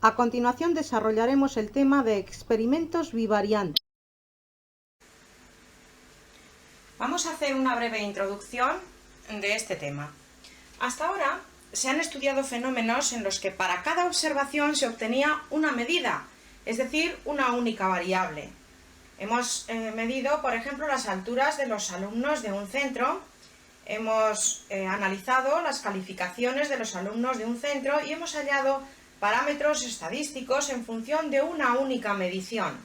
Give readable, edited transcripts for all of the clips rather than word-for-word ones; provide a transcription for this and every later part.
A continuación desarrollaremos el tema de experimentos bivariantes. Vamos a hacer una breve introducción de este tema. Hasta ahora se han estudiado fenómenos en los que para cada observación se obtenía una medida, es decir, una única variable. Hemos medido, por ejemplo, las alturas de los alumnos de un centro, hemos analizado las calificaciones de los alumnos de un centro y hemos hallado parámetros estadísticos en función de una única medición.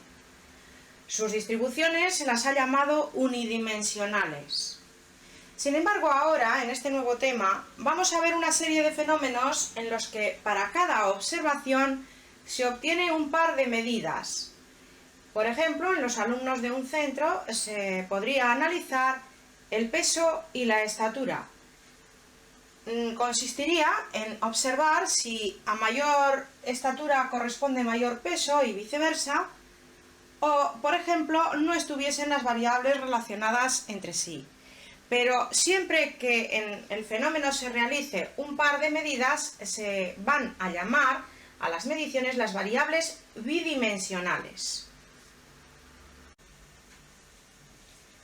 Sus distribuciones se las ha llamado unidimensionales. Sin embargo, ahora, en este nuevo tema, vamos a ver una serie de fenómenos en los que para cada observación se obtiene un par de medidas. Por ejemplo, en los alumnos de un centro se podría analizar el peso y la estatura. Consistiría en observar si a mayor estatura corresponde mayor peso y viceversa, o, por ejemplo, no estuviesen las variables relacionadas entre sí. Pero siempre que en el fenómeno se realice un par de medidas, se van a llamar a las mediciones las variables bidimensionales.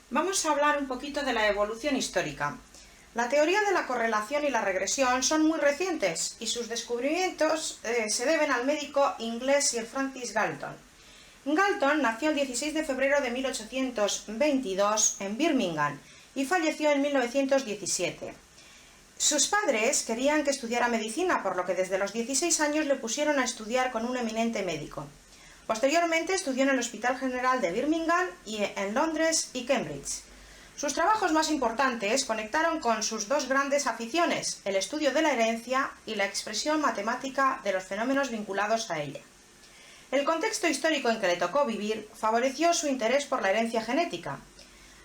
Vamos a hablar un poquito de la evolución histórica. La teoría de la correlación y la regresión son muy recientes y sus descubrimientos se deben al médico inglés Sir Francis Galton. Galton nació el 16 de febrero de 1822 en Birmingham y falleció en 1917. Sus padres querían que estudiara medicina, por lo que desde los 16 años le pusieron a estudiar con un eminente médico. Posteriormente estudió en el Hospital General de Birmingham y en Londres y Cambridge. Sus trabajos más importantes conectaron con sus dos grandes aficiones, el estudio de la herencia y la expresión matemática de los fenómenos vinculados a ella. El contexto histórico en que le tocó vivir favoreció su interés por la herencia genética.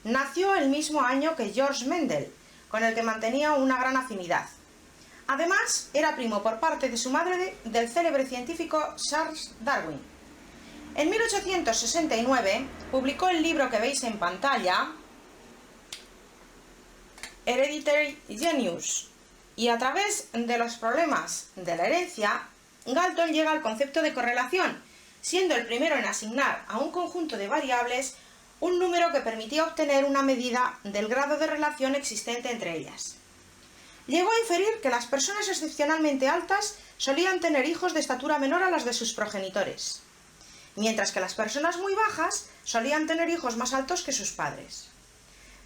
Nació el mismo año que George Mendel, con el que mantenía una gran afinidad. Además, era primo por parte de su madre del célebre científico Charles Darwin. En 1869 publicó el libro que veis en pantalla, Hereditary Genius, y a través de los problemas de la herencia, Galton llega al concepto de correlación, siendo el primero en asignar a un conjunto de variables un número que permitía obtener una medida del grado de relación existente entre ellas. Llegó a inferir que las personas excepcionalmente altas solían tener hijos de estatura menor a las de sus progenitores, mientras que las personas muy bajas solían tener hijos más altos que sus padres.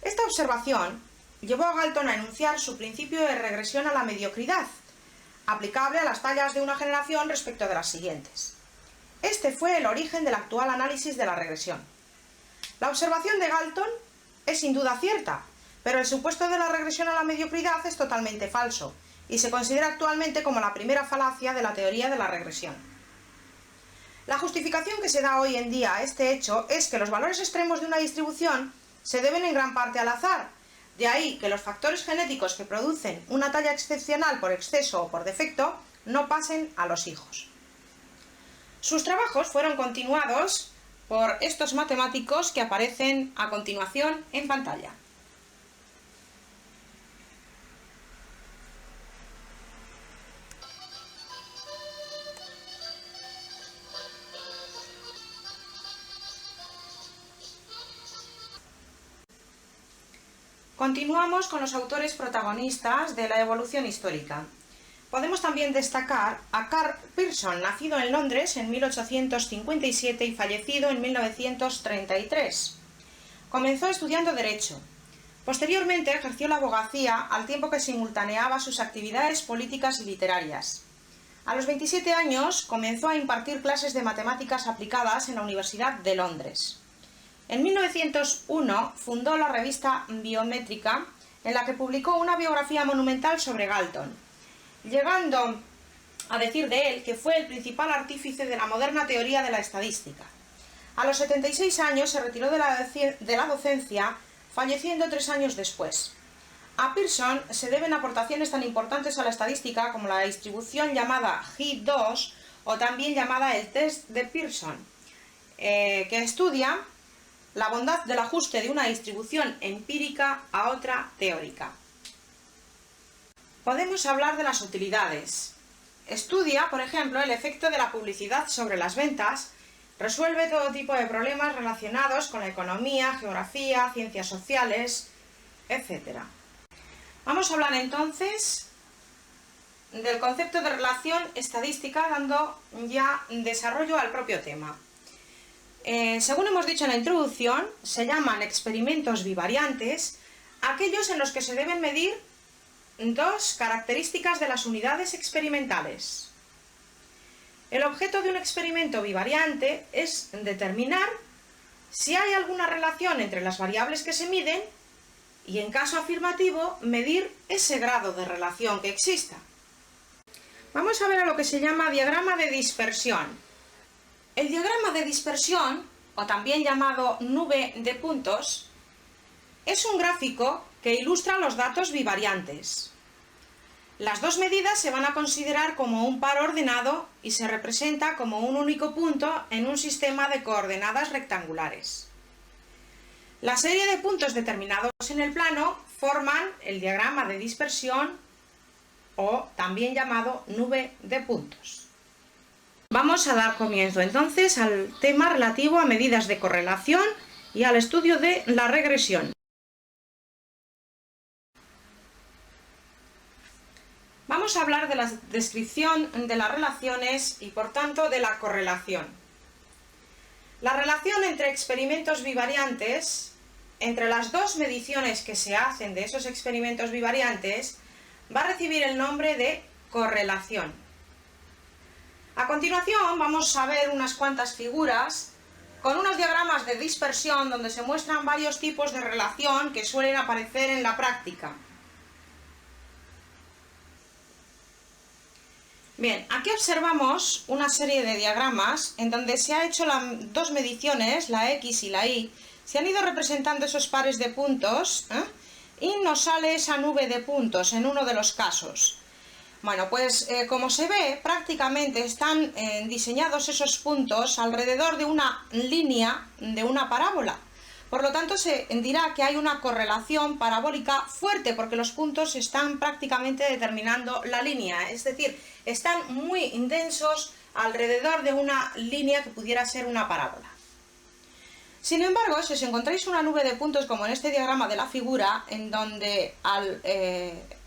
Esta observación llevó a Galton a enunciar su principio de regresión a la mediocridad, aplicable a las tallas de una generación respecto de las siguientes. Este fue el origen del actual análisis de la regresión. La observación de Galton es sin duda cierta, pero el supuesto de la regresión a la mediocridad es totalmente falso y se considera actualmente como la primera falacia de la teoría de la regresión. La justificación que se da hoy en día a este hecho es que los valores extremos de una distribución se deben en gran parte al azar. De ahí que los factores genéticos que producen una talla excepcional por exceso o por defecto no pasen a los hijos. Sus trabajos fueron continuados por estos matemáticos que aparecen a continuación en pantalla. Continuamos con los autores protagonistas de la evolución histórica. Podemos también destacar a Karl Pearson, nacido en Londres en 1857 y fallecido en 1933. Comenzó estudiando Derecho. Posteriormente ejerció la abogacía al tiempo que simultaneaba sus actividades políticas y literarias. A los 27 años comenzó a impartir clases de matemáticas aplicadas en la Universidad de Londres. En 1901 fundó la revista Biométrica, en la que publicó una biografía monumental sobre Galton, llegando a decir de él que fue el principal artífice de la moderna teoría de la estadística. A los 76 años se retiró de la docencia, falleciendo 3 años después. A Pearson se deben aportaciones tan importantes a la estadística como la distribución llamada G2 o también llamada el test de Pearson, que estudia la bondad del ajuste de una distribución empírica a otra teórica. Podemos hablar de las utilidades. estudia, por ejemplo, el efecto de la publicidad sobre las ventas, resuelve todo tipo de problemas relacionados con la economía, geografía, ciencias sociales, etc. Vamos a hablar entonces del concepto de relación estadística, dando ya desarrollo al propio tema. Según hemos dicho en la introducción, se llaman experimentos bivariantes aquellos en los que se deben medir dos características de las unidades experimentales. El objeto de un experimento bivariante es determinar si hay alguna relación entre las variables que se miden y, en caso afirmativo, medir ese grado de relación que exista. Vamos a ver a lo que se llama diagrama de dispersión. El diagrama de dispersión, o también llamado nube de puntos, es un gráfico que ilustra los datos bivariantes. Las dos medidas se van a considerar como un par ordenado y se representa como un único punto en un sistema de coordenadas rectangulares. La serie de puntos determinados en el plano forman el diagrama de dispersión, o también llamado nube de puntos. Vamos a dar comienzo entonces al tema relativo a medidas de correlación y al estudio de la regresión. Vamos a hablar de la descripción de las relaciones y, por tanto, de la correlación. La relación entre experimentos bivariantes, entre las dos mediciones que se hacen de esos experimentos bivariantes, va a recibir el nombre de correlación. A continuación vamos a ver unas cuantas figuras con unos diagramas de dispersión donde se muestran varios tipos de relación que suelen aparecer en la práctica. Bien, aquí observamos una serie de diagramas en donde se ha hecho las dos mediciones, la X y la Y, se han ido representando esos pares de puntos, y nos sale esa nube de puntos en uno de los casos. Bueno, pues como se ve, prácticamente están diseñados esos puntos alrededor de una línea de una parábola. Por lo tanto, se dirá que hay una correlación parabólica fuerte porque los puntos están prácticamente determinando la línea, es decir, están muy densos alrededor de una línea que pudiera ser una parábola. Sin embargo, si os encontráis una nube de puntos como en este diagrama de la figura, en donde al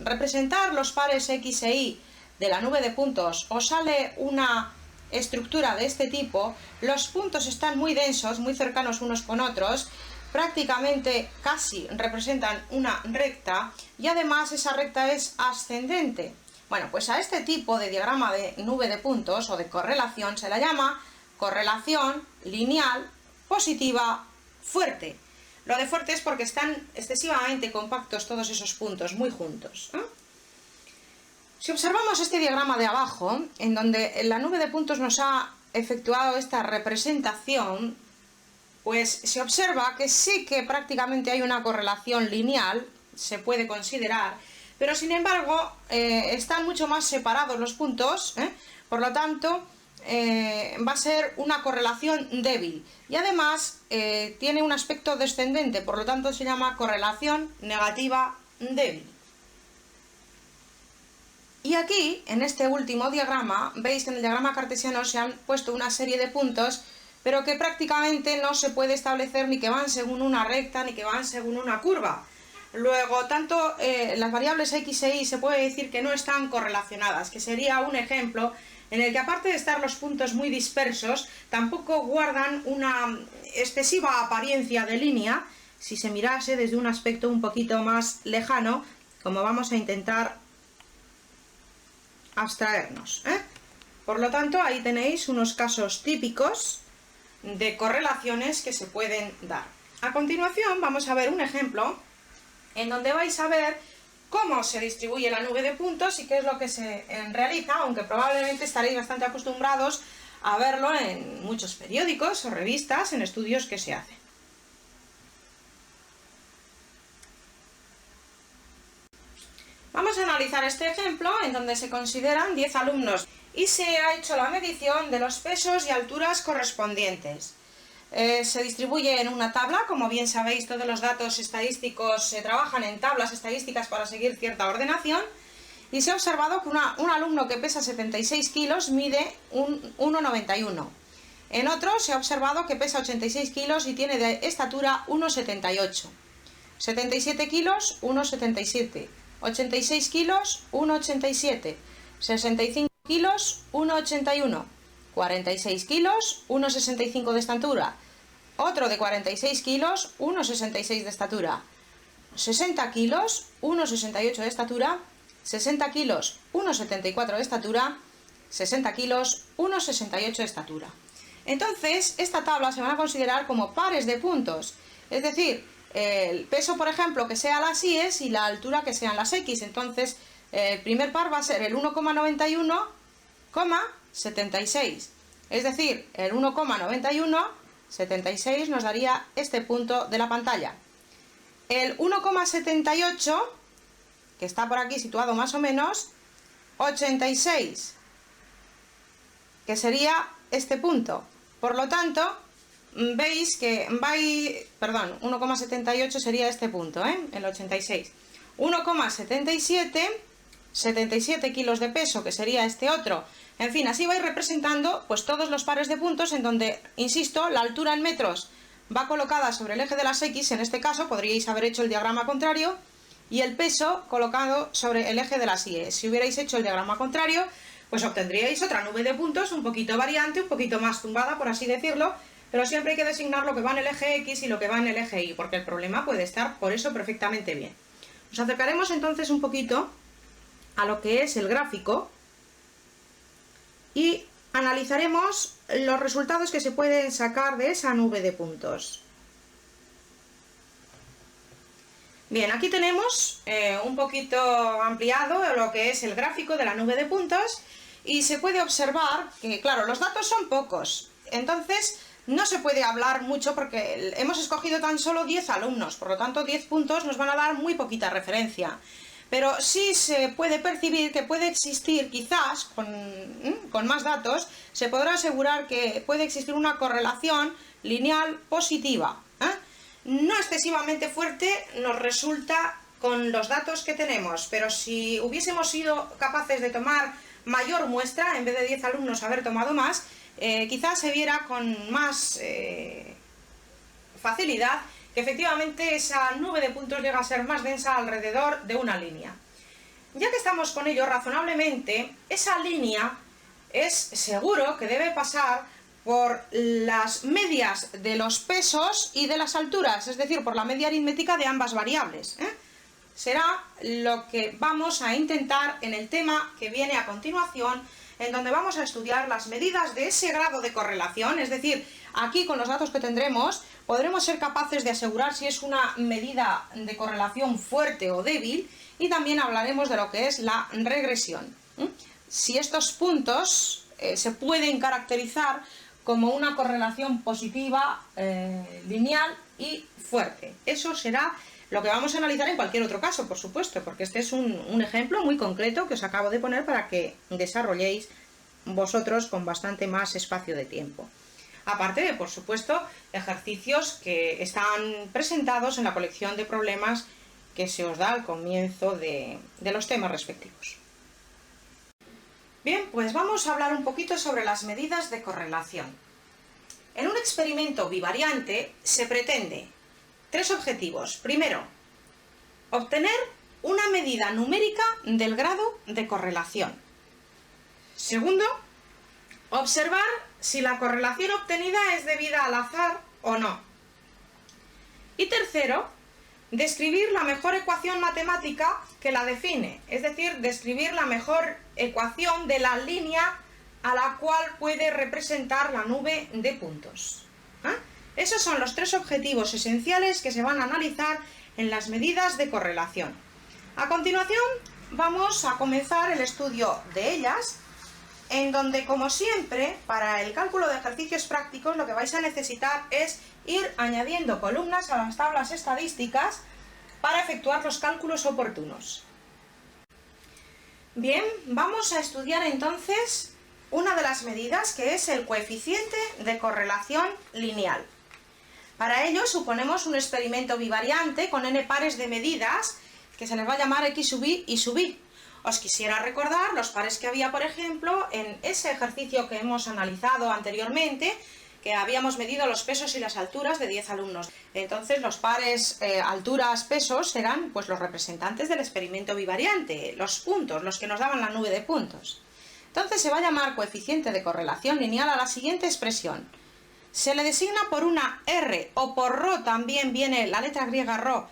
representar los pares X e Y de la nube de puntos os sale una estructura de este tipo, los puntos están muy densos, muy cercanos unos con otros, prácticamente casi representan una recta y además esa recta es ascendente. Bueno, pues a este tipo de diagrama de nube de puntos o de correlación se la llama correlación lineal positiva fuerte. Lo de fuerte es porque están excesivamente compactos todos esos puntos, muy juntos. Si observamos este diagrama de abajo, en donde la nube de puntos nos ha efectuado esta representación, pues se observa que sí que prácticamente hay una correlación lineal, se puede considerar, pero sin embargo están mucho más separados los puntos, por lo tanto va a ser una correlación débil y además tiene un aspecto descendente, por lo tanto se llama correlación negativa débil. Y aquí, en este último diagrama, veis que en el diagrama cartesiano se han puesto una serie de puntos, pero que prácticamente no se puede establecer ni que van según una recta ni que van según una curva. Luego, tanto las variables X e Y se puede decir que no están correlacionadas, que sería un ejemplo en el que, aparte de estar los puntos muy dispersos, tampoco guardan una excesiva apariencia de línea, si se mirase desde un aspecto un poquito más lejano, como vamos a intentar abstraernos. Por lo tanto, ahí tenéis unos casos típicos de correlaciones que se pueden dar. A continuación vamos a ver un ejemplo en donde vais a ver cómo se distribuye la nube de puntos y qué es lo que se realiza, aunque probablemente estaréis bastante acostumbrados a verlo en muchos periódicos o revistas, en estudios que se hacen. Vamos a analizar este ejemplo en donde se consideran 10 alumnos y se ha hecho la medición de los pesos y alturas correspondientes. Se distribuye en una tabla, como bien sabéis, todos los datos estadísticos se trabajan en tablas estadísticas para seguir cierta ordenación, y se ha observado que un alumno que pesa 76 kilos mide 1,91. En otro se ha observado que pesa 86 kilos y tiene de estatura 1,78. 77 kilos, 1,77. 86 kilos, 1,87. 65 kilos, 1,81. 46 kilos, 1,65 de estatura. Otro de 46 kilos, 1,66 de estatura. 60 kilos, 1,68 de estatura. 60 kilos, 1,74 de estatura. 60 kilos, 1,68 de estatura. Entonces, esta tabla se van a considerar como pares de puntos. Es decir, el peso, por ejemplo, que sea las Y's y la altura que sean las X. Entonces, el primer par va a ser el 1,91,76. Es decir, el 1,91,76 nos daría este punto de la pantalla. El 1,78, que está por aquí situado más o menos, 86, que sería este punto. Por lo tanto, veis que 1,78 sería este punto, el 86. 1,77, 77 kilos de peso, que sería este otro. En fin, así vais representando pues todos los pares de puntos en donde, insisto, la altura en metros va colocada sobre el eje de las X, en este caso podríais haber hecho el diagrama contrario, y el peso colocado sobre el eje de las Y. Si hubierais hecho el diagrama contrario, pues obtendríais otra nube de puntos un poquito variante, un poquito más tumbada, por así decirlo, pero siempre hay que designar lo que va en el eje X y lo que va en el eje Y, porque el problema puede estar por eso perfectamente bien. Nos acercaremos entonces un poquito a lo que es el gráfico y analizaremos los resultados que se pueden sacar de esa nube de puntos. Bien, aquí tenemos un poquito ampliado lo que es el gráfico de la nube de puntos y se puede observar que, claro, los datos son pocos, entonces no se puede hablar mucho porque hemos escogido tan solo 10 alumnos, por lo tanto 10 puntos nos van a dar muy poquita referencia. Pero sí se puede percibir que puede existir, quizás, con más datos, se podrá asegurar que puede existir una correlación lineal positiva. No excesivamente fuerte nos resulta con los datos que tenemos, pero si hubiésemos sido capaces de tomar mayor muestra, en vez de 10 alumnos haber tomado más, quizás se viera con más facilidad que efectivamente esa nube de puntos llega a ser más densa alrededor de una línea. Ya que estamos con ello, razonablemente, esa línea es seguro que debe pasar por las medias de los pesos y de las alturas, es decir, por la media aritmética de ambas variables. Será lo que vamos a intentar en el tema que viene a continuación, en donde vamos a estudiar las medidas de ese grado de correlación, es decir, aquí con los datos que tendremos podremos ser capaces de asegurar si es una medida de correlación fuerte o débil, y también hablaremos de lo que es la regresión. Si estos puntos se pueden caracterizar como una correlación positiva, lineal y fuerte. Eso será lo que vamos a analizar en cualquier otro caso, por supuesto, porque este es un ejemplo muy concreto que os acabo de poner para que desarrolléis vosotros con bastante más espacio de tiempo. Aparte de, por supuesto, ejercicios que están presentados en la colección de problemas que se os da al comienzo de los temas respectivos. Bien, pues vamos a hablar un poquito sobre las medidas de correlación. En un experimento bivariante se pretende 3 objetivos. Primero, obtener una medida numérica del grado de correlación. Segundo, observar si la correlación obtenida es debida al azar o no. Y tercero, describir la mejor ecuación matemática que la define, es decir, describir la mejor ecuación de la línea a la cual puede representar la nube de puntos. Esos son los 3 objetivos esenciales que se van a analizar en las medidas de correlación. A continuación vamos a comenzar el estudio de ellas, en donde, como siempre, para el cálculo de ejercicios prácticos lo que vais a necesitar es ir añadiendo columnas a las tablas estadísticas para efectuar los cálculos oportunos. Bien, vamos a estudiar entonces una de las medidas, que es el coeficiente de correlación lineal. Para ello suponemos un experimento bivariante con n pares de medidas que se les va a llamar x sub i y sub i. os quisiera recordar los pares que había, por ejemplo, en ese ejercicio que hemos analizado anteriormente, que habíamos medido los pesos y las alturas de 10 alumnos. Entonces los pares alturas-pesos serán pues los representantes del experimento bivariante, los puntos, los que nos daban la nube de puntos. Entonces se va a llamar coeficiente de correlación lineal a la siguiente expresión. Se le designa por una R o por ρ, también viene la letra griega ρ,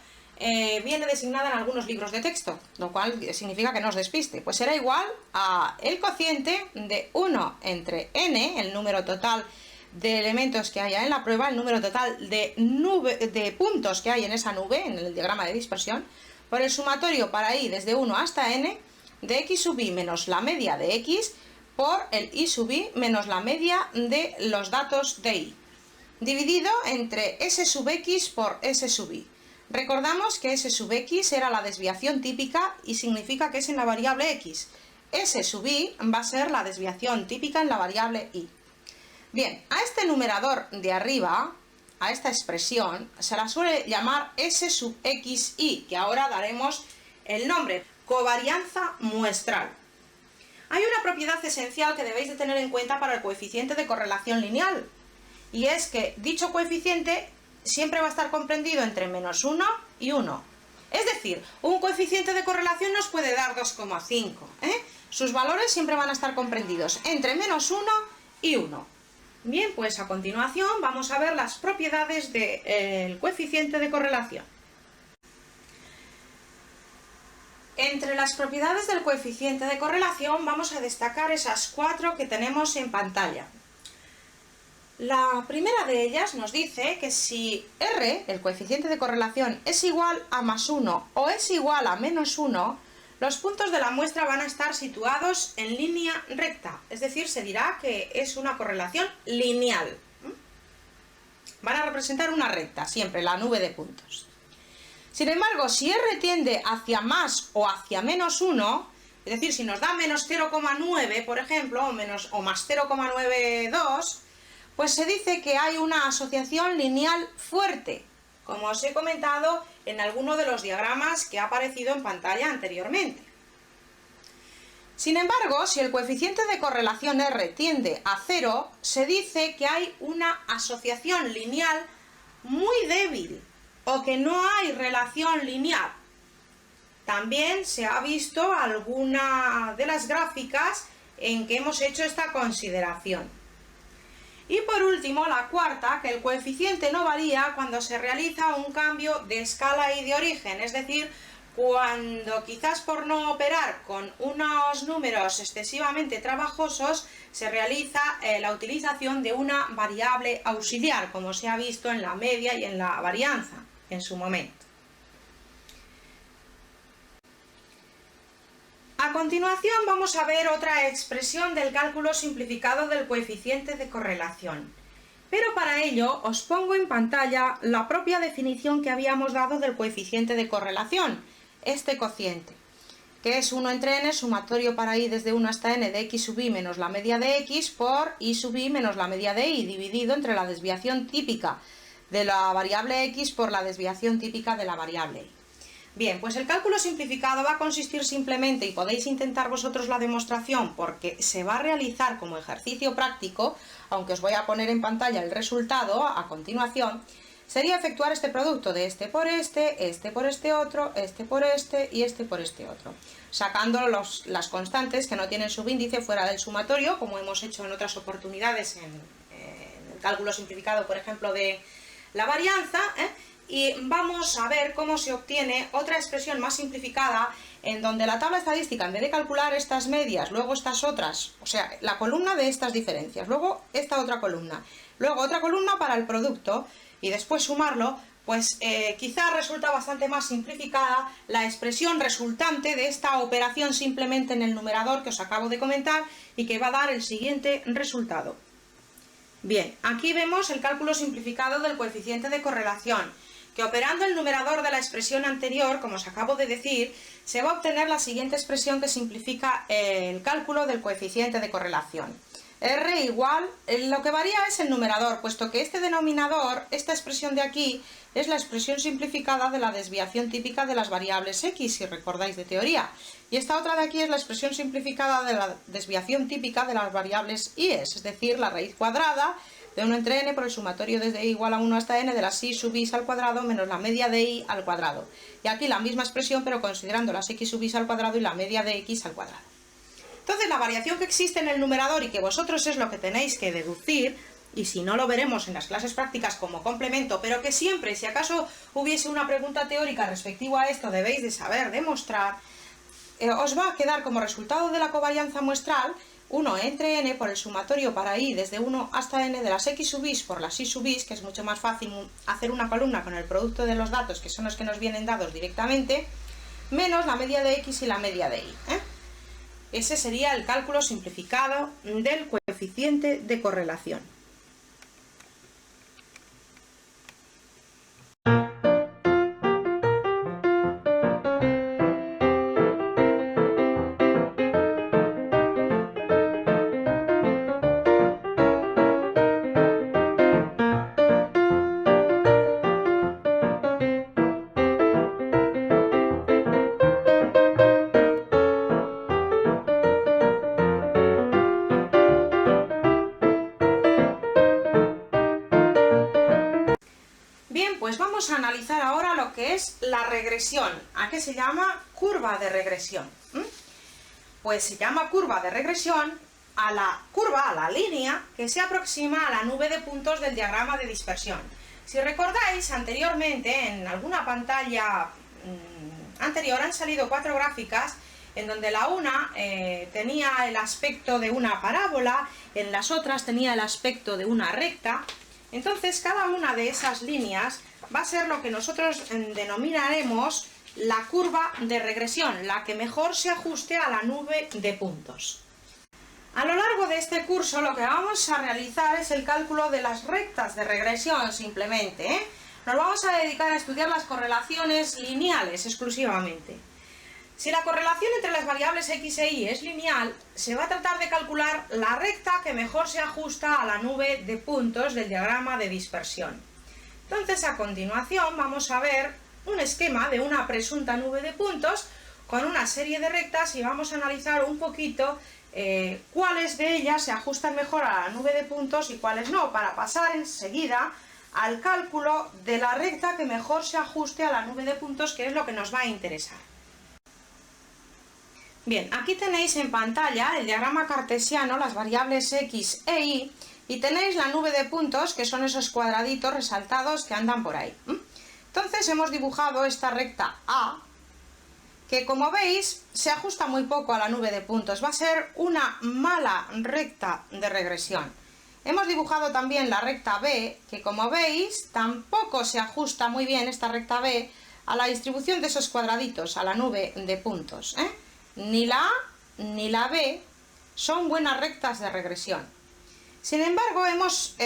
viene designada en algunos libros de texto, lo cual significa que no os despiste. Pues será igual a el cociente de 1 entre n, el número total de elementos que haya en la prueba, el número total de puntos que hay en esa nube, en el diagrama de dispersión, por el sumatorio para i desde 1 hasta n de x sub i menos la media de x por el i sub i menos la media de los datos de i, dividido entre s sub x por s sub i. Recordamos que s sub x era la desviación típica y significa que es en la variable x. S sub i va a ser la desviación típica en la variable y. Bien, a este numerador de arriba, a esta expresión, se la suele llamar S sub xi, que ahora daremos el nombre, covarianza muestral. Hay una propiedad esencial que debéis de tener en cuenta para el coeficiente de correlación lineal, y es que dicho coeficiente siempre va a estar comprendido entre menos 1 y 1. Es decir, un coeficiente de correlación nos puede dar 2,5. Sus valores siempre van a estar comprendidos entre menos 1 y 1. Bien, pues a continuación vamos a ver las propiedades del coeficiente de correlación. Entre las propiedades del coeficiente de correlación vamos a destacar esas 4 que tenemos en pantalla. La primera de ellas nos dice que si R, el coeficiente de correlación, es igual a más 1 o es igual a menos 1, los puntos de la muestra van a estar situados en línea recta, es decir, se dirá que es una correlación lineal. Van a representar una recta, siempre, la nube de puntos. Sin embargo, si R tiende hacia más o hacia menos 1, es decir, si nos da menos 0,9, por ejemplo, o más 0,92, pues se dice que hay una asociación lineal fuerte, como os he comentado en alguno de los diagramas que ha aparecido en pantalla anteriormente. Sin embargo, si el coeficiente de correlación R tiende a 0, se dice que hay una asociación lineal muy débil, o que no hay relación lineal. También se ha visto alguna de las gráficas en que hemos hecho esta consideración. Y por último, la cuarta, que el coeficiente no varía cuando se realiza un cambio de escala y de origen, es decir, cuando quizás por no operar con unos números excesivamente trabajosos se realiza la utilización de una variable auxiliar, como se ha visto en la media y en la varianza en su momento. A continuación vamos a ver otra expresión del cálculo simplificado del coeficiente de correlación. Pero para ello os pongo en pantalla la propia definición que habíamos dado del coeficiente de correlación, este cociente, que es 1 entre n sumatorio para i desde 1 hasta n de x sub i menos la media de x por i sub i menos la media de y, dividido entre la desviación típica de la variable x por la desviación típica de la variable y. Bien, pues el cálculo simplificado va a consistir simplemente, y podéis intentar vosotros la demostración porque se va a realizar como ejercicio práctico, aunque os voy a poner en pantalla el resultado a continuación, sería efectuar este producto de este por este otro, este por este y este por este otro, sacando las constantes que no tienen subíndice fuera del sumatorio, como hemos hecho en otras oportunidades en el cálculo simplificado, por ejemplo, de la varianza, y vamos a ver cómo se obtiene otra expresión más simplificada en donde la tabla estadística, en vez de calcular estas medias, luego estas otras, o sea, la columna de estas diferencias, luego esta otra columna, luego otra columna para el producto y después sumarlo, pues quizá resulta bastante más simplificada la expresión resultante de esta operación simplemente en el numerador que os acabo de comentar y que va a dar el siguiente resultado. Bien, aquí vemos el cálculo simplificado del coeficiente de correlación, que operando el numerador de la expresión anterior, como os acabo de decir, se va a obtener la siguiente expresión que simplifica el cálculo del coeficiente de correlación. R igual, lo que varía es el numerador, puesto que este denominador, esta expresión de aquí, es la expresión simplificada de la desviación típica de las variables x, si recordáis de teoría. Y esta otra de aquí es la expresión simplificada de la desviación típica de las variables y, es decir, la raíz cuadrada de 1 entre n por el sumatorio desde i igual a 1 hasta n de las i sub i al cuadrado menos la media de i al cuadrado. Y aquí la misma expresión, pero considerando las x sub i al cuadrado y la media de x al cuadrado. Entonces, la variación que existe en el numerador y que vosotros es lo que tenéis que deducir, y si no lo veremos en las clases prácticas como complemento, pero que siempre, si acaso hubiese una pregunta teórica respectiva a esto, debéis de saber demostrar, os va a quedar como resultado de la covarianza muestral 1 entre n por el sumatorio para i desde 1 hasta n de las x sub i por las i sub i, que es mucho más fácil hacer una columna con el producto de los datos, que son los que nos vienen dados directamente, menos la media de x y la media de i. Ese sería el cálculo simplificado del coeficiente de correlación. Pues vamos a analizar ahora lo que es la regresión. ¿A qué se llama? Curva de regresión. Pues se llama curva de regresión a la línea que se aproxima a la nube de puntos del diagrama de dispersión. Si recordáis, anteriormente, en alguna pantalla anterior han salido 4 gráficas en donde la una tenía el aspecto de una parábola, en las otras tenía el aspecto de una recta. Entonces, cada una de esas líneas va a ser lo que nosotros denominaremos la curva de regresión, la que mejor se ajuste a la nube de puntos. A lo largo de este curso lo que vamos a realizar es el cálculo de las rectas de regresión simplemente. Nos vamos a dedicar a estudiar las correlaciones lineales exclusivamente. Si la correlación entre las variables x e y es lineal, se va a tratar de calcular la recta que mejor se ajusta a la nube de puntos del diagrama de dispersión. Entonces, a continuación vamos a ver un esquema de una presunta nube de puntos con una serie de rectas y vamos a analizar un poquito cuáles de ellas se ajustan mejor a la nube de puntos y cuáles no, para pasar enseguida al cálculo de la recta que mejor se ajuste a la nube de puntos, que es lo que nos va a interesar. Bien, aquí tenéis en pantalla el diagrama cartesiano, las variables x e y, y tenéis la nube de puntos, que son esos cuadraditos resaltados que andan por ahí. Entonces hemos dibujado esta recta A, que como veis se ajusta muy poco a la nube de puntos, va a ser una mala recta de regresión. Hemos dibujado también la recta B, que como veis tampoco se ajusta muy bien esta recta B a la distribución de esos cuadraditos, a la nube de puntos. Ni la A ni la B son buenas rectas de regresión. Sin embargo, hemos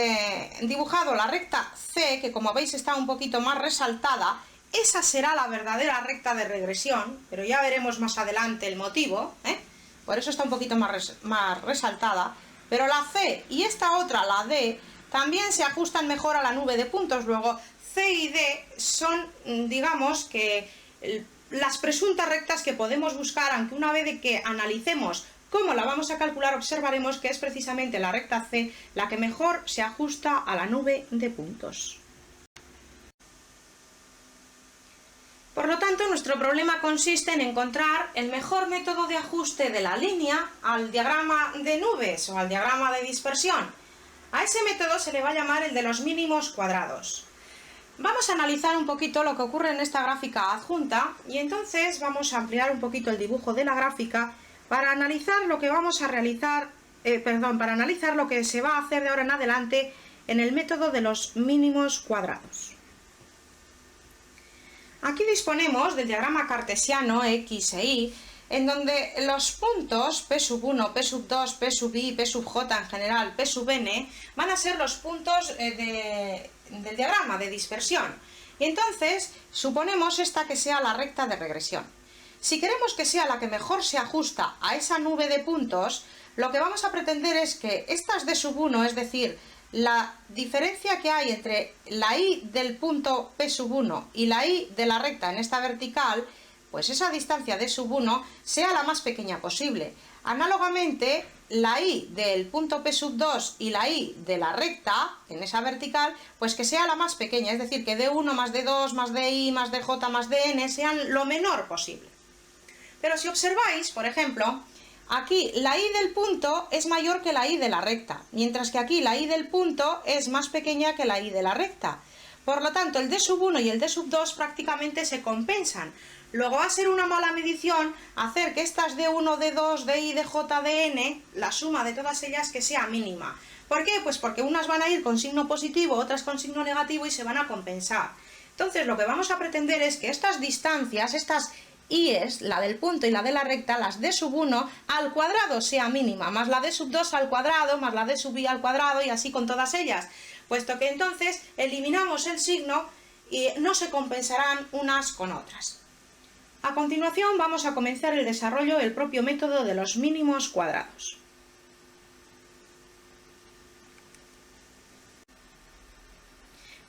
dibujado la recta C, que como veis está un poquito más resaltada. Esa será la verdadera recta de regresión, pero ya veremos más adelante el motivo, por eso está un poquito más resaltada. Pero la C y esta otra, la D, también se ajustan mejor a la nube de puntos. Luego, C y D son, digamos, que las presuntas rectas que podemos buscar, aunque una vez de que analicemos cómo la vamos a calcular, observaremos que es precisamente la recta C la que mejor se ajusta a la nube de puntos. Por lo tanto, nuestro problema consiste en encontrar el mejor método de ajuste de la línea al diagrama de nubes o al diagrama de dispersión. A ese método se le va a llamar el de los mínimos cuadrados. Vamos a analizar un poquito lo que ocurre en esta gráfica adjunta y entonces vamos a ampliar un poquito el dibujo de la gráfica para analizar lo que vamos a realizar, para analizar lo que se va a hacer de ahora en adelante en el método de los mínimos cuadrados. Aquí disponemos del diagrama cartesiano x e y, en donde los puntos P sub 1, P sub 2, P sub i, P sub j en general, P sub n, van a ser los puntos del diagrama de dispersión. Y entonces suponemos esta que sea la recta de regresión. Si queremos que sea la que mejor se ajusta a esa nube de puntos, lo que vamos a pretender es que estas d sub 1, es decir, la diferencia que hay entre la y del punto P sub 1 y la y de la recta en esta vertical, pues esa distancia d sub 1 sea la más pequeña posible. Análogamente, la y del punto P sub 2 y la y de la recta en esa vertical, pues que sea la más pequeña, es decir, que d1 más d2 más di más dj más dn sean lo menor posible. Pero si observáis, por ejemplo, aquí la y del punto es mayor que la y de la recta, mientras que aquí la y del punto es más pequeña que la y de la recta. Por lo tanto, el d sub 1 y el d sub 2 prácticamente se compensan. Luego va a ser una mala medición hacer que estas d1, d2, di, dj, dn, la suma de todas ellas que sea mínima. ¿Por qué? Pues porque unas van a ir con signo positivo, otras con signo negativo y se van a compensar. Entonces lo que vamos a pretender es que estas distancias, estas i's, la del punto y la de la recta, las d sub 1 al cuadrado sea mínima, más la d sub 2 al cuadrado, más la d sub i al cuadrado y así con todas ellas, puesto que entonces eliminamos el signo y no se compensarán unas con otras. A continuación vamos a comenzar el desarrollo del propio método de los mínimos cuadrados.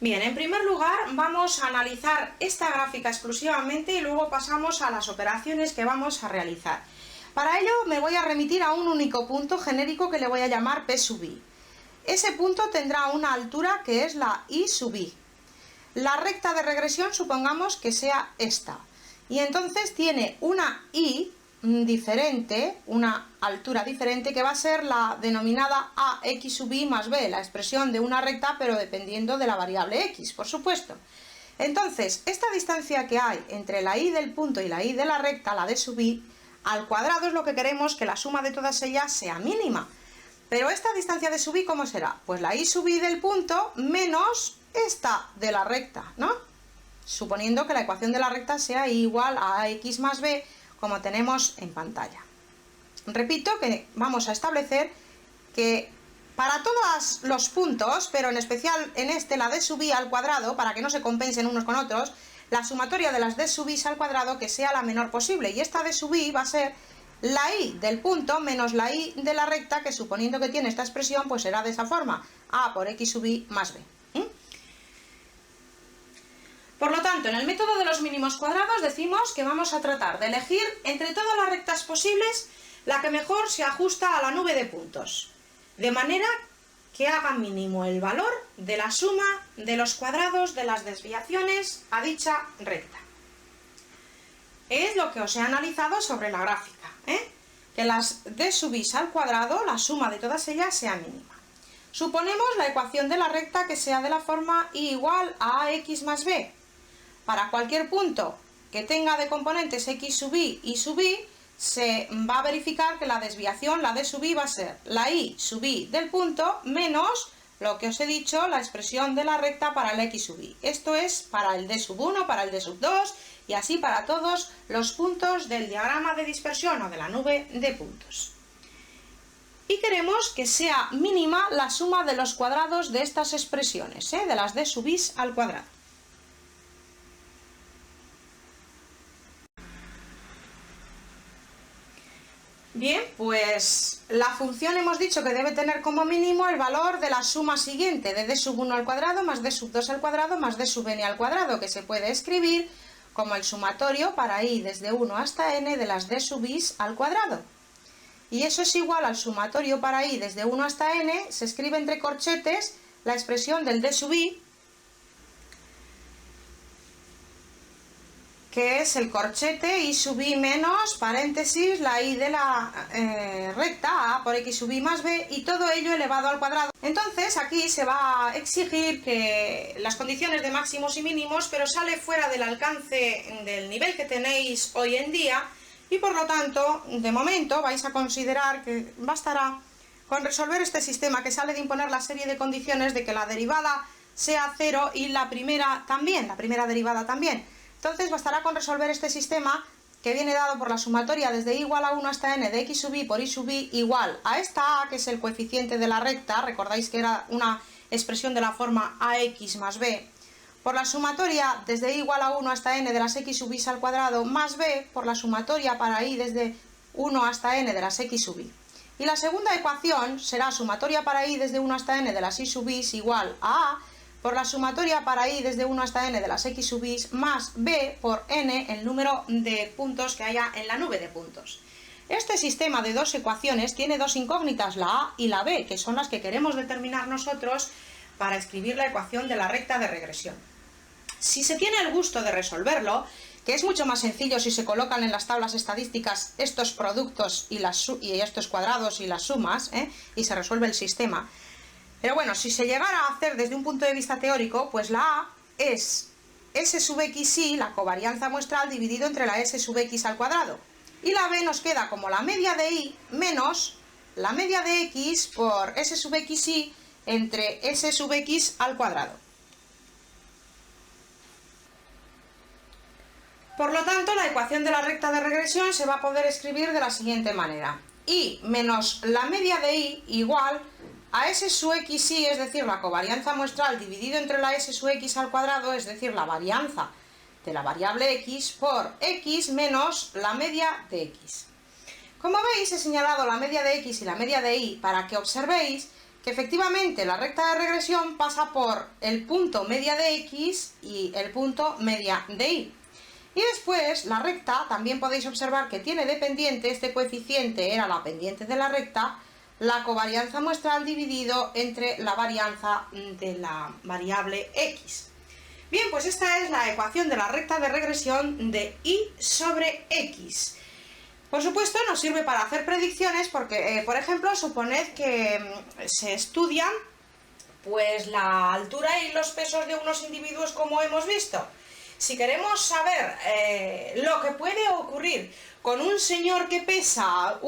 Bien, en primer lugar vamos a analizar esta gráfica exclusivamente y luego pasamos a las operaciones que vamos a realizar. Para ello me voy a remitir a un único punto genérico que le voy a llamar P sub i. Ese punto tendrá una altura que es la i sub i. La recta de regresión supongamos que sea esta. Y entonces tiene una y diferente, una altura diferente, que va a ser la denominada ax sub i más b, la expresión de una recta, pero dependiendo de la variable x, por supuesto. Entonces, esta distancia que hay entre la y del punto y la y de la recta, la d sub i, al cuadrado es lo que queremos que la suma de todas ellas sea mínima. Pero esta distancia de sub i, ¿cómo será? Pues la i sub i del punto menos esta de la recta, ¿no? Suponiendo que la ecuación de la recta sea igual a ax más b, como tenemos en pantalla. Repito que vamos a establecer que para todos los puntos, pero en especial en este, la d sub i al cuadrado, para que no se compensen unos con otros, la sumatoria de las d sub i al cuadrado que sea la menor posible. Y esta d sub i va a ser la y del punto menos la y de la recta, que suponiendo que tiene esta expresión, pues será de esa forma, a por x sub i más b. Por lo tanto, en el método de los mínimos cuadrados decimos que vamos a tratar de elegir entre todas las rectas posibles la que mejor se ajusta a la nube de puntos, de manera que haga mínimo el valor de la suma de los cuadrados de las desviaciones a dicha recta. Es lo que os he analizado sobre la gráfica, que las d sub i al cuadrado, la suma de todas ellas sea mínima. Suponemos la ecuación de la recta que sea de la forma i igual a ax más b. Para cualquier punto que tenga de componentes x sub i y sub i, se va a verificar que la desviación, la d sub i, va a ser la i sub i del punto menos lo que os he dicho, la expresión de la recta para el x sub i. Esto es para el d sub 1, para el d sub 2 y así para todos los puntos del diagrama de dispersión o de la nube de puntos. Y queremos que sea mínima la suma de los cuadrados de estas expresiones, de las d sub i al cuadrado. Bien, pues la función hemos dicho que debe tener como mínimo el valor de la suma siguiente, de d sub 1 al cuadrado más d sub 2 al cuadrado más d sub n al cuadrado, que se puede escribir como el sumatorio para i desde 1 hasta n de las d sub i al cuadrado. Y eso es igual al sumatorio para i desde 1 hasta n, se escribe entre corchetes la expresión del d sub i, que es el corchete i sub i menos, paréntesis, la i de la recta a por x sub i más b, y todo ello elevado al cuadrado. Entonces aquí se va a exigir que las condiciones de máximos y mínimos, pero sale fuera del alcance del nivel que tenéis hoy en día, y por lo tanto, de momento, vais a considerar que bastará con resolver este sistema que sale de imponer la serie de condiciones de que la derivada sea 0 y la primera también, la primera derivada también. Entonces bastará con resolver este sistema que viene dado por la sumatoria desde i igual a 1 hasta n de x sub i por i sub i igual a esta a, que es el coeficiente de la recta, recordáis que era una expresión de la forma ax más b, por la sumatoria desde i igual a 1 hasta n de las x sub i al cuadrado más b por la sumatoria para i desde 1 hasta n de las x sub i. Y la segunda ecuación será sumatoria para i desde 1 hasta n de las i sub i igual a por la sumatoria para i desde 1 hasta n de las x sub i más b por n, el número de puntos que haya en la nube de puntos. Este sistema de dos ecuaciones tiene dos incógnitas, la a y la b, que son las que queremos determinar nosotros para escribir la ecuación de la recta de regresión. Si se tiene el gusto de resolverlo, que es mucho más sencillo si se colocan en las tablas estadísticas estos productos y estos cuadrados y las sumas, y se resuelve el sistema. Pero bueno, si se llegara a hacer desde un punto de vista teórico, pues la a es s sub xi, la covarianza muestral, dividido entre la s sub x al cuadrado. Y la b nos queda como la media de i menos la media de x por s sub xi entre s sub x al cuadrado. Por lo tanto, la ecuación de la recta de regresión se va a poder escribir de la siguiente manera. I menos la media de i igual a s sub xi, es decir, la covarianza muestral dividido entre la s sub x al cuadrado, es decir, la varianza de la variable x, por x menos la media de x. Como veis, he señalado la media de x y la media de y para que observéis que efectivamente la recta de regresión pasa por el punto media de x y el punto media de y. Y después la recta, también podéis observar que tiene de pendiente, este coeficiente era la pendiente de la recta, la covarianza muestral dividido entre la varianza de la variable x. Bien, pues esta es la ecuación de la recta de regresión de y sobre x. Por supuesto, nos sirve para hacer predicciones porque, por ejemplo, suponed que se estudian pues la altura y los pesos de unos individuos como hemos visto. Si queremos saber lo que puede ocurrir con un señor que pesa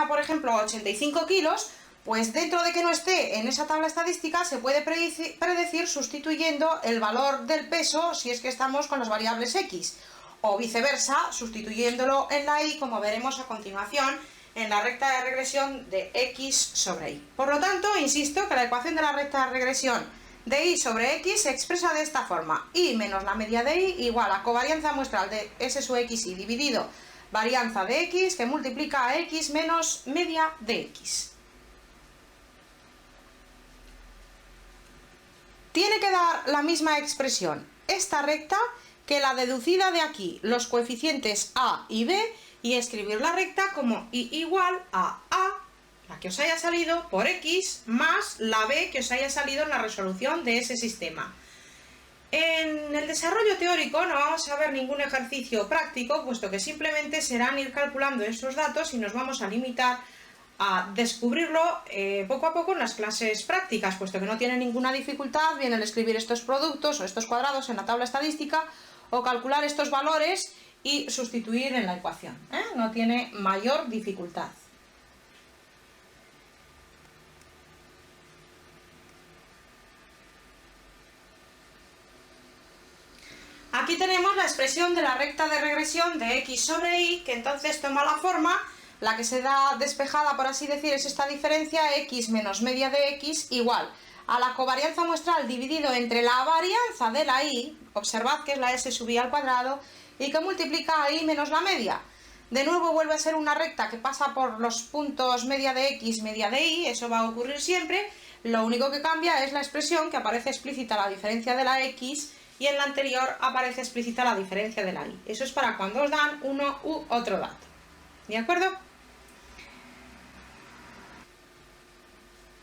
por ejemplo, 85 kilos, pues dentro de que no esté en esa tabla estadística se puede predecir sustituyendo el valor del peso si es que estamos con las variables x, o viceversa, sustituyéndolo en la y, como veremos a continuación en la recta de regresión de x sobre y. Por lo tanto, insisto que la ecuación de la recta de regresión de y sobre x se expresa de esta forma: y menos la media de y igual a covarianza muestral de s sub xi dividido varianza de x que multiplica a x menos media de x. Tiene que dar la misma expresión esta recta que la deducida de aquí, los coeficientes a y b, y escribir la recta como y igual a, la que os haya salido, por x, más la b que os haya salido en la resolución de ese sistema. En el desarrollo teórico no vamos a ver ningún ejercicio práctico, puesto que simplemente serán ir calculando estos datos y nos vamos a limitar a descubrirlo poco a poco en las clases prácticas, puesto que no tiene ninguna dificultad bien el escribir estos productos o estos cuadrados en la tabla estadística o calcular estos valores y sustituir en la ecuación. No tiene mayor dificultad. Aquí tenemos la expresión de la recta de regresión de x sobre y, que entonces toma la forma, la que se da despejada, por así decir, es esta diferencia, x menos media de x igual a la covarianza muestral dividido entre la varianza de la y, observad que es la s sub i al cuadrado, y que multiplica a y menos la media. De nuevo vuelve a ser una recta que pasa por los puntos media de x, media de y, eso va a ocurrir siempre, lo único que cambia es la expresión, que aparece explícita la diferencia de la x, y en la anterior aparece explícita la diferencia de la y. Eso es para cuando os dan uno u otro dato. ¿De acuerdo?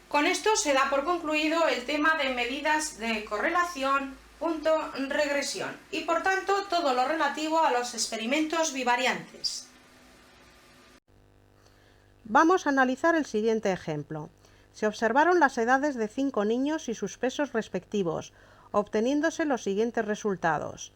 Con esto se da por concluido el tema de medidas de correlación, punto, regresión, y por tanto todo lo relativo a los experimentos bivariantes. Vamos a analizar el siguiente ejemplo. Se observaron las edades de 5 niños y sus pesos respectivos, obteniéndose los siguientes resultados.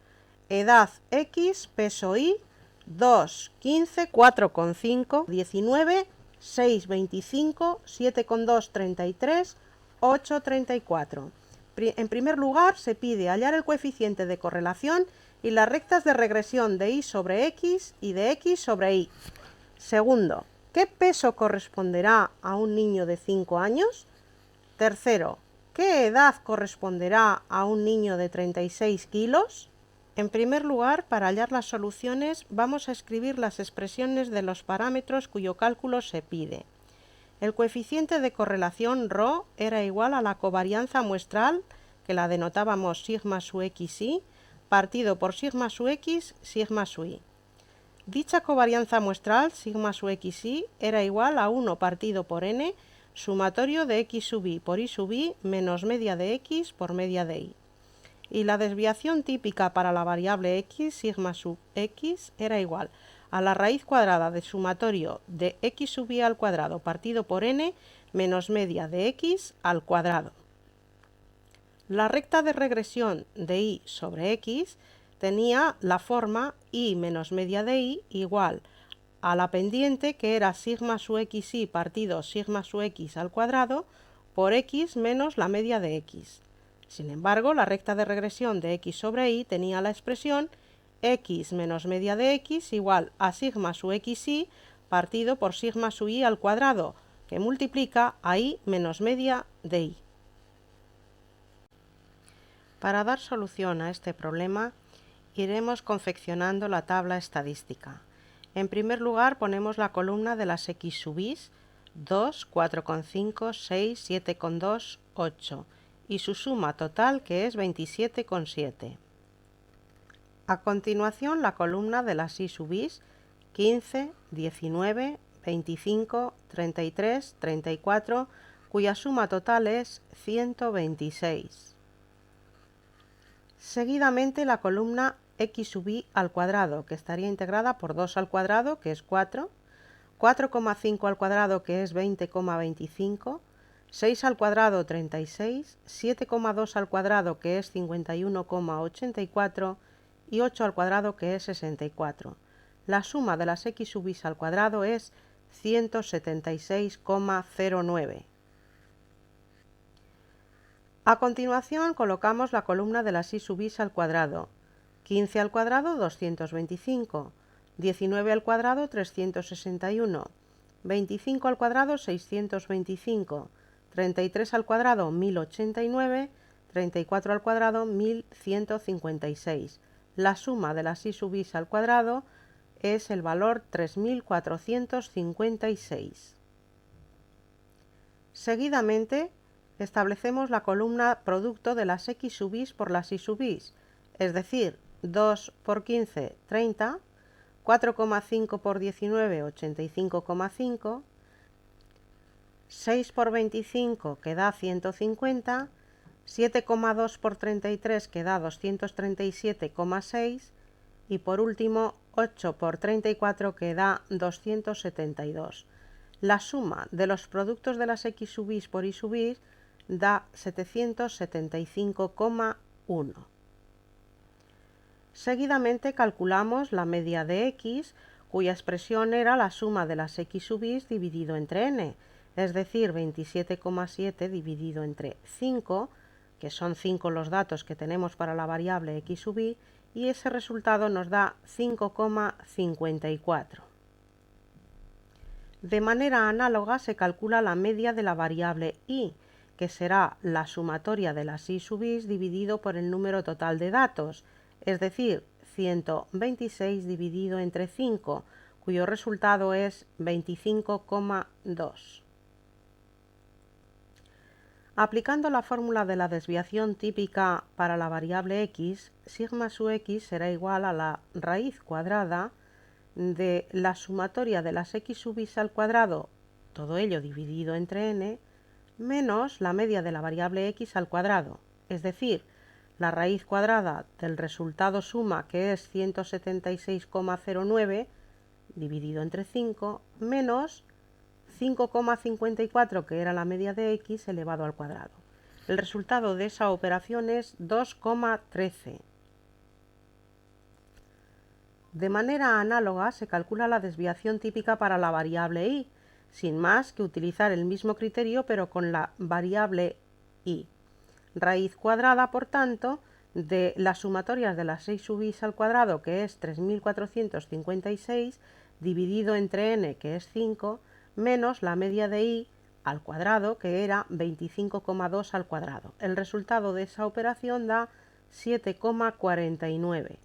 Edad X, peso Y, 2, 15, 4,5, 19, 6, 25, 7,2, 33, 8, 34. En primer lugar, se pide hallar el coeficiente de correlación y las rectas de regresión de Y sobre X y de X sobre Y. Segundo, ¿qué peso corresponderá a un niño de 5 años? Tercero, ¿qué edad corresponderá a un niño de 36 kilos? En primer lugar, para hallar las soluciones, vamos a escribir las expresiones de los parámetros cuyo cálculo se pide. El coeficiente de correlación ρ era igual a la covarianza muestral, que la denotábamos sigma su xy, partido por sigma su x, sigma su y. Dicha covarianza muestral, sigma su xy, era igual a 1 partido por n, sumatorio de x sub y por y sub y menos media de x por media de y. Y la desviación típica para la variable x, sigma sub x, era igual a la raíz cuadrada de sumatorio de x sub y al cuadrado partido por n menos media de x al cuadrado. La recta de regresión de y sobre x tenía la forma y menos media de y igual a la pendiente, que era sigma su xy partido sigma su x al cuadrado por x menos la media de x. Sin embargo, la recta de regresión de x sobre y tenía la expresión x menos media de x igual a sigma su xy partido por sigma su y al cuadrado, que multiplica a y menos media de y. Para dar solución a este problema, iremos confeccionando la tabla estadística. En primer lugar, ponemos la columna de las x sub y, 2, 4,5, 6, 7,2, 8, y su suma total, que es 27,7. A continuación, la columna de las y sub y, 15, 19, 25, 33, 34, cuya suma total es 126. Seguidamente, la columna x sub y al cuadrado, que estaría integrada por 2 al cuadrado, que es 4, 4,5 al cuadrado, que es 20,25, 6 al cuadrado, 36, 7,2 al cuadrado, que es 51,84, y 8 al cuadrado, que es 64. La suma de las x sub y al cuadrado es 176,09. A continuación, colocamos la columna de las y sub y al cuadrado. 15 al cuadrado, 225. 19 al cuadrado, 361. 25 al cuadrado, 625. 33 al cuadrado, 1089. 34 al cuadrado, 1156. La suma de las y sub y al cuadrado es el valor 3456. Seguidamente, establecemos la columna producto de las x sub y por las y sub y, es decir, 2 por 15, 30, 4,5 por 19, 85,5, 6 por 25, que da 150, 7,2 por 33, que da 237,6, y por último 8 por 34, que da 272. La suma de los productos de las x sub y por y sub y da 775,1. Seguidamente calculamos la media de x, cuya expresión era la suma de las x sub y dividido entre n, es decir, 27,7 dividido entre 5, que son 5 los datos que tenemos para la variable x sub y ese resultado nos da 5,54. De manera análoga se calcula la media de la variable y, que será la sumatoria de las y sub y dividido por el número total de datos, es decir, 126 dividido entre 5, cuyo resultado es 25,2. Aplicando la fórmula de la desviación típica para la variable x, sigma su x será igual a la raíz cuadrada de la sumatoria de las x sub y al cuadrado, todo ello dividido entre n, menos la media de la variable x al cuadrado, es decir, la raíz cuadrada del resultado suma, que es 176,09 dividido entre 5, menos 5,54, que era la media de x elevado al cuadrado. El resultado de esa operación es 2,13. De manera análoga se calcula la desviación típica para la variable y, sin más que utilizar el mismo criterio pero con la variable y. Raíz cuadrada, por tanto, de las sumatorias de las 6 sub y al cuadrado, que es 3456, dividido entre n, que es 5, menos la media de y al cuadrado, que era 25,2 al cuadrado. El resultado de esa operación da 7,49.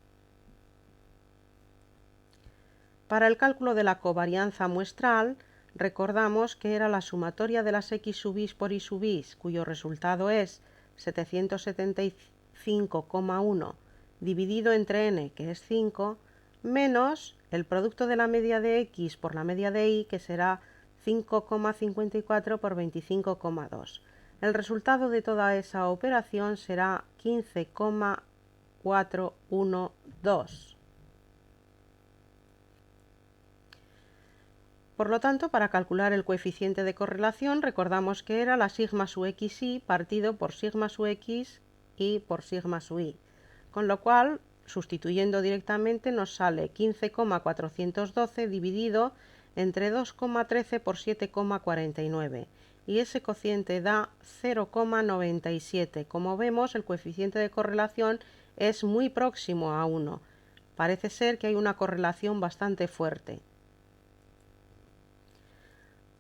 Para el cálculo de la covarianza muestral, recordamos que era la sumatoria de las x sub i por y sub i, cuyo resultado es 775,1 dividido entre n, que es 5, menos el producto de la media de x por la media de y, que será 5,54 por 25,2. El resultado de toda esa operación será 15,412. Por lo tanto, para calcular el coeficiente de correlación, recordamos que era la sigma sub xi partido por sigma sub x y por sigma sub y. Con lo cual, sustituyendo directamente, nos sale 15,412 dividido entre 2,13 por 7,49. Y ese cociente da 0,97. Como vemos, el coeficiente de correlación es muy próximo a 1. Parece ser que hay una correlación bastante fuerte.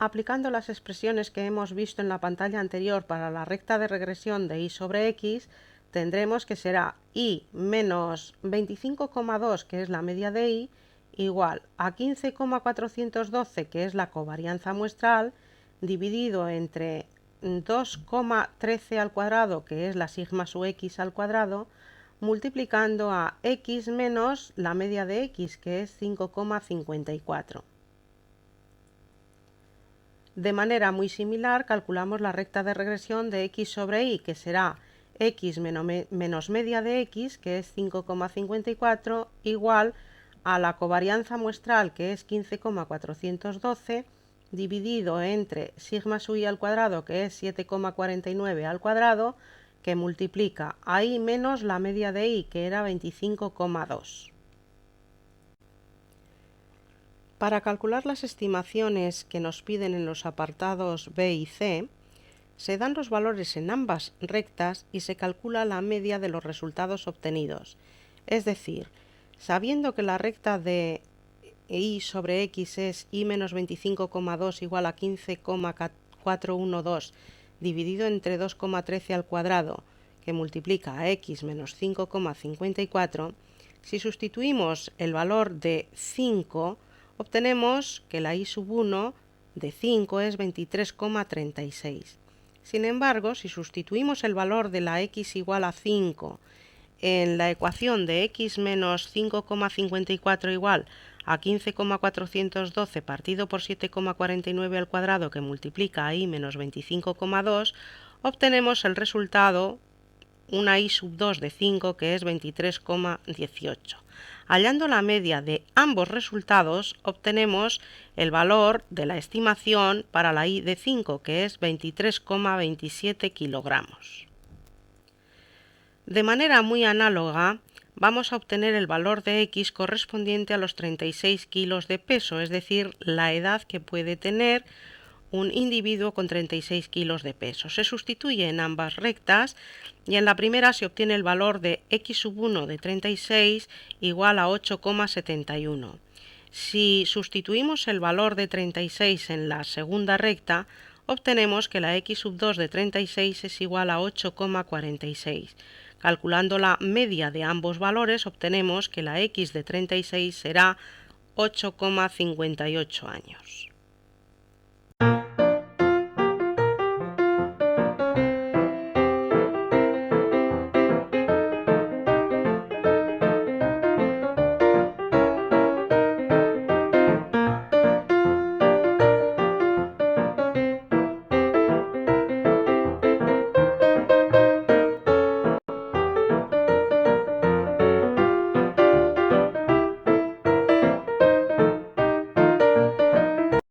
Aplicando las expresiones que hemos visto en la pantalla anterior para la recta de regresión de y sobre x, tendremos que será y menos 25,2, que es la media de y, igual a 15,412, que es la covarianza muestral, dividido entre 2,13 al cuadrado, que es la sigma sub x al cuadrado, multiplicando a x menos la media de x, que es 5,54. De manera muy similar, calculamos la recta de regresión de x sobre y, que será x menos media de x, que es 5,54, igual a la covarianza muestral, que es 15,412, dividido entre sigma sub y al cuadrado, que es 7,49 al cuadrado, que multiplica a y menos la media de y, que era 25,2. Para calcular las estimaciones que nos piden en los apartados B y C, se dan los valores en ambas rectas y se calcula la media de los resultados obtenidos. Es decir, sabiendo que la recta de y sobre x es y menos 25,2 igual a 15,412 dividido entre 2,13 al cuadrado, que multiplica a x menos 5,54, si sustituimos el valor de 5, obtenemos que la y sub 1 de 5 es 23,36. Sin embargo, si sustituimos el valor de la x igual a 5 en la ecuación de x menos 5,54 igual a 15,412 partido por 7,49 al cuadrado, que multiplica a y menos 25,2, obtenemos el resultado, una y sub 2 de 5, que es 23,18. Hallando la media de ambos resultados, obtenemos el valor de la estimación para la y de 5, que es 23,27 kilogramos. De manera muy análoga, vamos a obtener el valor de x correspondiente a los 36 kilos de peso, es decir, la edad que puede tener un individuo con 36 kilos de peso. Se sustituye en ambas rectas y en la primera se obtiene el valor de x sub 1 de 36 igual a 8,71. Si sustituimos el valor de 36 en la segunda recta, obtenemos que la x sub 2 de 36 es igual a 8,46. Calculando la media de ambos valores, obtenemos que la x de 36 será 8,58 años.